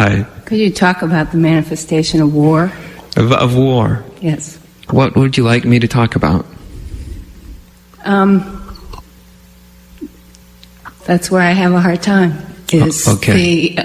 Hi. Could you talk about the manifestation of war? Of war? Yes. What would you like me to talk about? That's where I have a hard time. Is okay.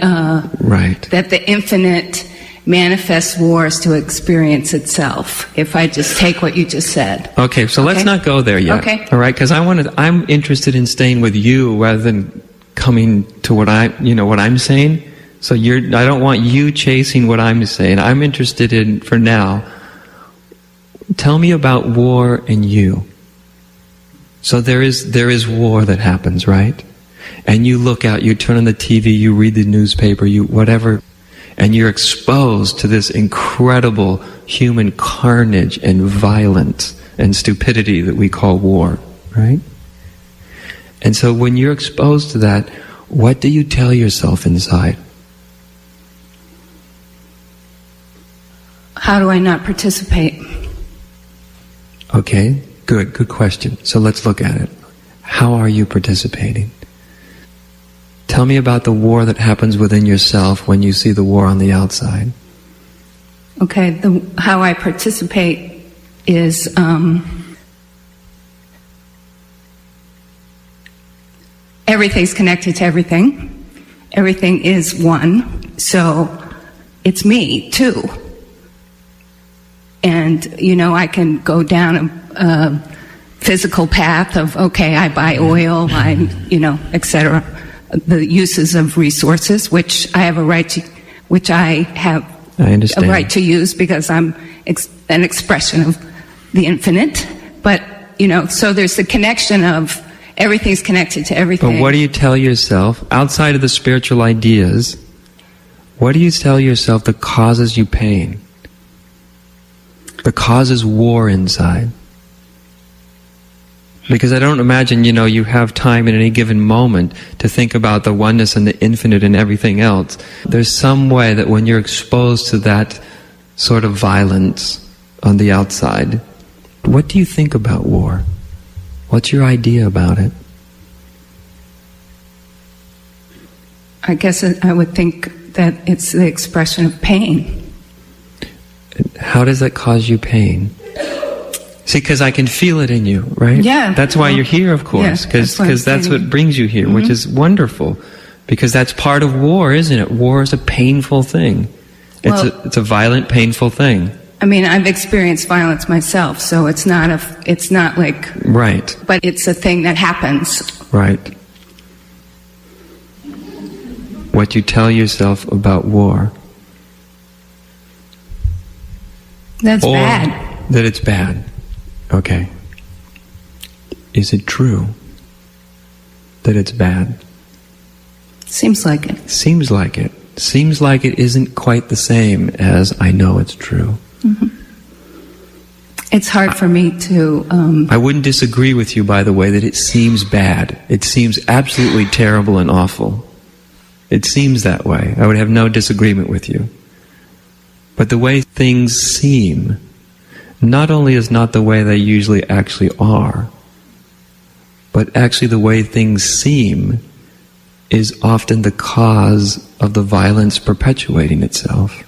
Right. That the infinite manifests wars to experience itself. If I just take what you just said. Okay, so let's not go there yet. Okay. All right, because I'm interested in staying with you rather than coming to what I'm saying. So I don't want you chasing what I'm saying. I'm interested in, for now, tell me about war and you. So there is war that happens, right? And you look out, you turn on the TV, you read the newspaper, whatever, and you're exposed to this incredible human carnage and violence and stupidity that we call war, right? And so when you're exposed to that, what do you tell yourself inside? How do I not participate? Okay, good question. So let's look at it. How are you participating? Tell me about the war that happens within yourself when you see the war on the outside. Okay, how I participate is everything's connected to everything. Everything is one, so it's me too. And, I can go down a physical path of, okay, I buy oil, etc. The uses of resources, which I have a right to, I understand. a right to use because I'm an expression of the infinite. But, so there's the connection of everything's connected to everything. But what do you tell yourself, outside of the spiritual ideas, what do you tell yourself that causes you pain? That causes war inside? Because I don't imagine, you have time in any given moment to think about the oneness and the infinite and everything else. There's some way that when you're exposed to that sort of violence on the outside, what do you think about war? What's your idea about it? I guess I would think that it's the expression of pain. How does that cause you pain? See, because I can feel it in you, right? Yeah. That's why you're here, of course, because that's what brings you here, which is wonderful. Because that's part of war, isn't it? War is a painful thing. It's a violent, painful thing. I mean, I've experienced violence myself, so it's not like... Right. But it's a thing that happens. Right. What you tell yourself about war. That's bad. That it's bad. Okay. Is it true that it's bad? Seems like it. Seems like it. Seems like it isn't quite the same as I know it's true. Mm-hmm. It's hard for me to... I wouldn't disagree with you, by the way, that it seems bad. It seems absolutely terrible and awful. It seems that way. I would have no disagreement with you. But the way things seem, not only is not the way they usually actually are, but actually the way things seem is often the cause of the violence perpetuating itself.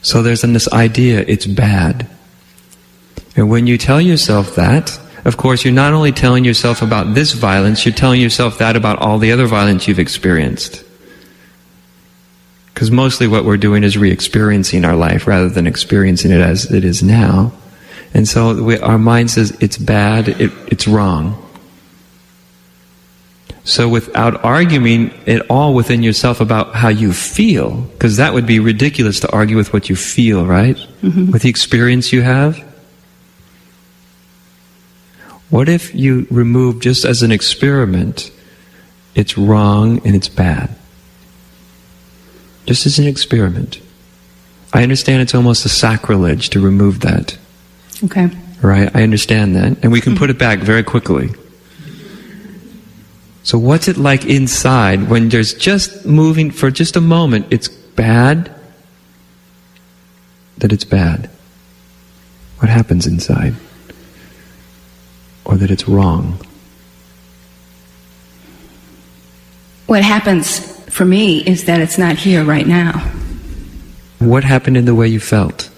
So there's this idea, it's bad. And when you tell yourself that, of course you're not only telling yourself about this violence, you're telling yourself that about all the other violence you've experienced. Because mostly what we're doing is re-experiencing our life rather than experiencing it as it is now. And so our mind says, it's bad, it's wrong. So without arguing at all within yourself about how you feel, because that would be ridiculous to argue with what you feel, right? Mm-hmm. With the experience you have. What if you remove, just as an experiment, it's wrong and it's bad? Just as an experiment. I understand it's almost a sacrilege to remove that. Okay. Right? I understand that. And we can put it back very quickly. So what's it like inside when there's just moving for just a moment, it's bad, that it's bad? What happens inside? Or that it's wrong? What happens for me is that it's not here right now. What happened in the way you felt?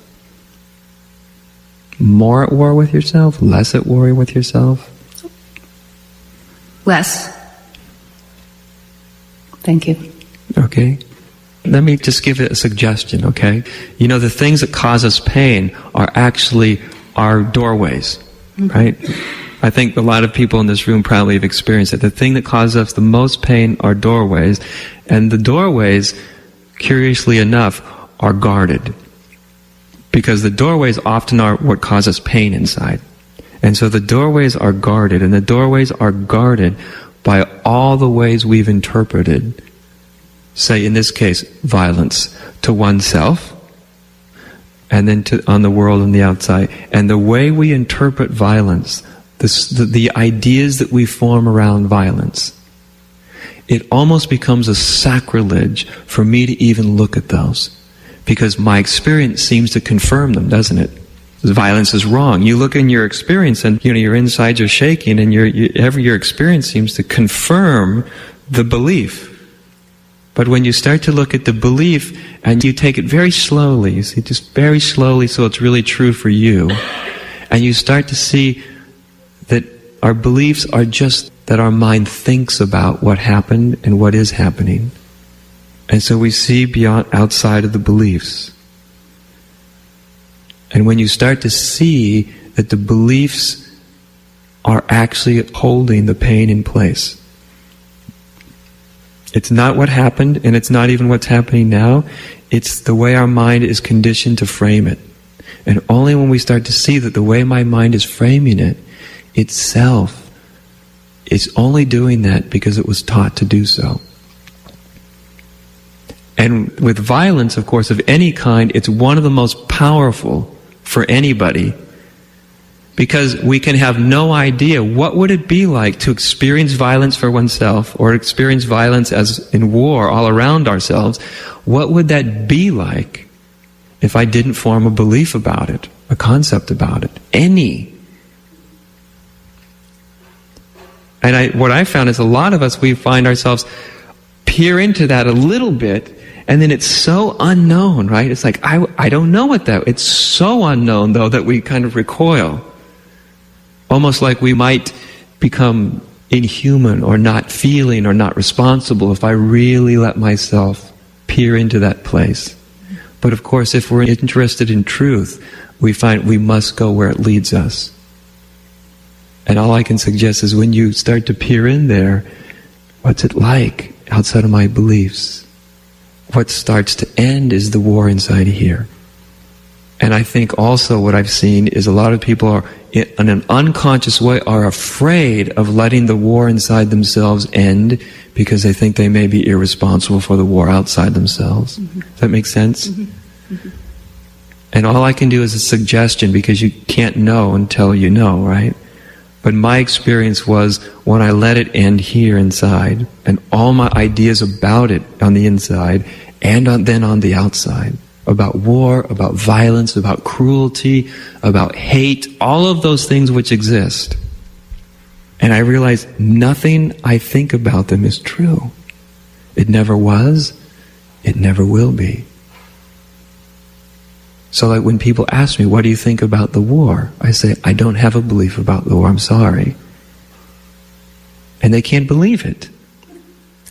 More at war with yourself? Less at war with yourself? Less. Thank you. Okay. Let me just give it a suggestion, okay? You know, the things that cause us pain are actually our doorways, right? I think a lot of people in this room probably have experienced it. The thing that causes us the most pain are doorways, and the doorways, curiously enough, are guarded. Because the doorways often are what causes pain inside. And so the doorways are guarded, and the doorways are guarded by all the ways we've interpreted, say in this case, violence to oneself, and then on the world and the outside. And the way we interpret violence, the ideas that we form around violence, it almost becomes a sacrilege for me to even look at those. Because my experience seems to confirm them, doesn't it? Violence is wrong. You look in your experience and your insides are shaking, and your experience seems to confirm the belief. But when you start to look at the belief and you take it very slowly, you see, just very slowly so it's really true for you, and you start to see that our beliefs are just that our mind thinks about what happened and what is happening. And so we see beyond, outside of the beliefs. And when you start to see that the beliefs are actually holding the pain in place, it's not what happened, and it's not even what's happening now. It's the way our mind is conditioned to frame it. And only when we start to see that the way my mind is framing it itself is only doing that because it was taught to do so. And with violence, of course, of any kind, it's one of the most powerful for anybody, because we can have no idea what would it be like to experience violence for oneself, or experience violence as in war all around ourselves. What would that be like if I didn't form a belief about it, a concept about it, any? And what I found is a lot of us, we find ourselves peer into that a little bit, and then it's so unknown, right? It's like, I don't know what that, it's so unknown though that we kind of recoil. Almost like we might become inhuman or not feeling or not responsible if I really let myself peer into that place. But of course, if we're interested in truth, we find we must go where it leads us. And all I can suggest is when you start to peer in there, what's it like outside of my beliefs? What starts to end is the war inside here. And I think also what I've seen is a lot of people are, in an unconscious way, are afraid of letting the war inside themselves end because they think they may be irresponsible for the war outside themselves. Mm-hmm. Does that make sense? Mm-hmm. Mm-hmm. And all I can do is a suggestion, because you can't know until you know, right? But my experience was when I let it end here inside, and all my ideas about it on the inside, and then on the outside, about war, about violence, about cruelty, about hate, all of those things which exist. And I realized nothing I think about them is true. It never was, it never will be. So like when people ask me, what do you think about the war? I say, I don't have a belief about the war, I'm sorry. And they can't believe it.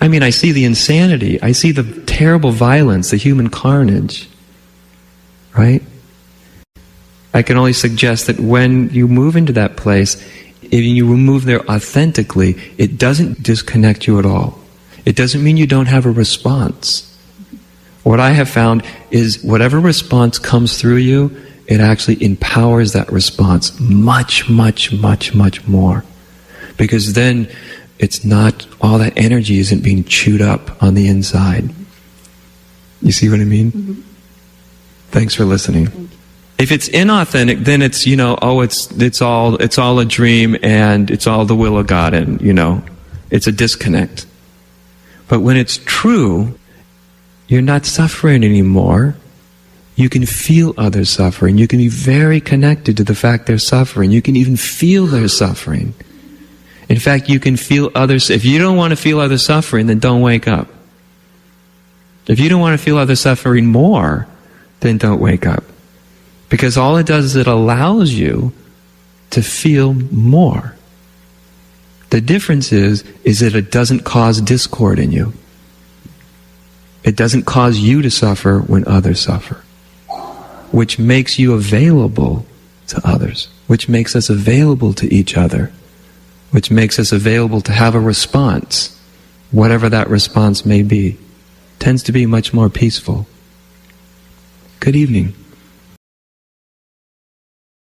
I mean, I see the insanity, I see the terrible violence, the human carnage. Right? I can only suggest that when you move into that place, if you move there authentically, it doesn't disconnect you at all. It doesn't mean you don't have a response. What I have found is whatever response comes through you, it actually empowers that response much, much, much, much more. Because then it's not, all that energy isn't being chewed up on the inside. You see what I mean? Mm-hmm. Thanks for listening. If it's inauthentic, then it's, it's all a dream and it's all the will of God, and, it's a disconnect. But when it's true, you're not suffering anymore. You can feel others suffering. You can be very connected to the fact they're suffering. You can even feel their suffering. In fact, you can feel others. If you don't want to feel others suffering, then don't wake up. If you don't want to feel other suffering more, then don't wake up. Because all it does is it allows you to feel more. The difference is that it doesn't cause discord in you. It doesn't cause you to suffer when others suffer, which makes you available to others, which makes us available to each other, which makes us available to have a response, whatever that response may be. Tends to be much more peaceful. Good evening.